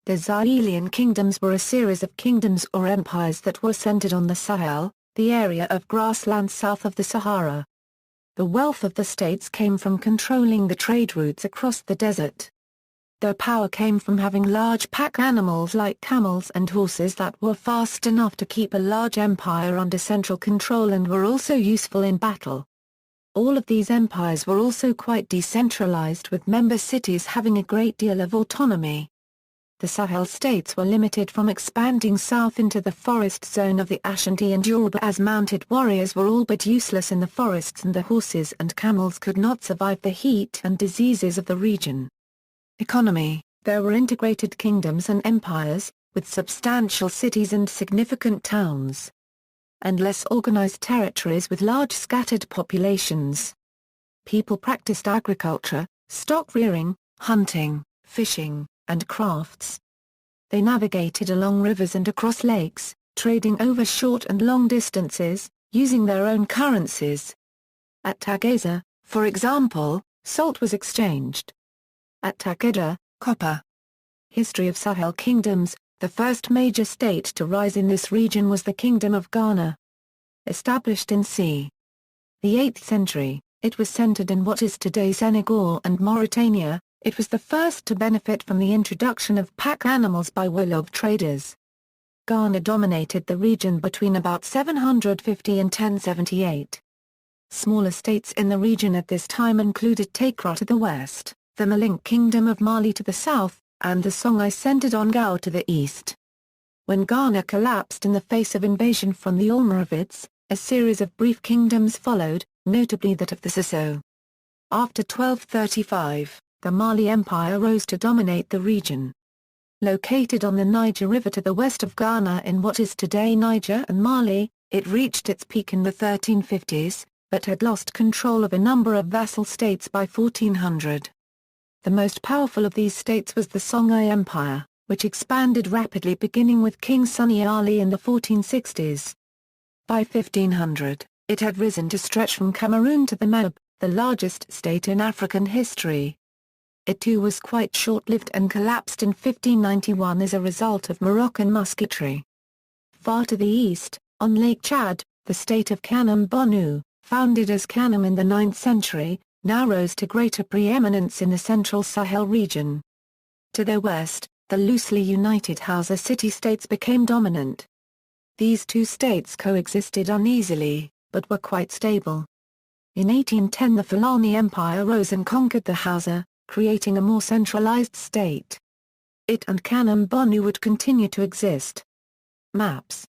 The Sahelian kingdoms were a series of kingdoms or empires that were centered on the Sahel, the area of grassland south of the Sahara. The wealth of the states came from controlling the trade routes across the desert. Their power came from having large pack animals like camels and horses that were fast enough to keep a large empire under central control and were also useful in battle. All of these empires were also quite decentralized, with member cities having a great deal of autonomy. The Sahel states were limited from expanding south into the forest zone of the Ashanti and Yoruba, as mounted warriors were all but useless in the forests and the horses and camels could not survive the heat and diseases of the region. Economy: there were integrated kingdoms and empires, with substantial cities and significant towns, and less organized territories with large scattered populations. People practiced agriculture, stock rearing, hunting, fishing, and crafts. They navigated along rivers and across lakes, trading over short and long distances, using their own currencies. At Tagaza, for example, salt was exchanged. At Takeda, copper. History of Sahel kingdoms: the first major state to rise in this region was the Kingdom of Ghana. Established in c. the 8th century, it was centered in what is today Senegal and Mauritania. It was the first to benefit from the introduction of pack animals by Wolof traders. Ghana dominated the region between about 750 and 1078. Smaller states in the region at this time included Takra to the west, the Malink Kingdom of Mali to the south, and the Songhai centered on Gao to the east. When Ghana collapsed in the face of invasion from the Almoravids, a series of brief kingdoms followed, notably that of the Soso. After 1235, the Mali Empire rose to dominate the region. Located on the Niger River to the west of Ghana in what is today Niger and Mali, it reached its peak in the 1350s, but had lost control of a number of vassal states by 1400. The most powerful of these states was the Songhai Empire, which expanded rapidly beginning with King Sunny Ali in the 1460s. By 1500, it had risen to stretch from Cameroon to the Maghreb, the largest state in African history. It too was quite short-lived and collapsed in 1591 as a result of Moroccan musketry. Far to the east, on Lake Chad, the state of Kanem-Bornu, founded as Kanem in the 9th century, now rose to greater preeminence in the central Sahel region. To their west, the loosely united Hausa city-states became dominant. These two states coexisted uneasily, but were quite stable. In 1810 the Fulani Empire rose and conquered the Hausa, creating a more centralized state. It and Kanem-Bornu would continue to exist. Maps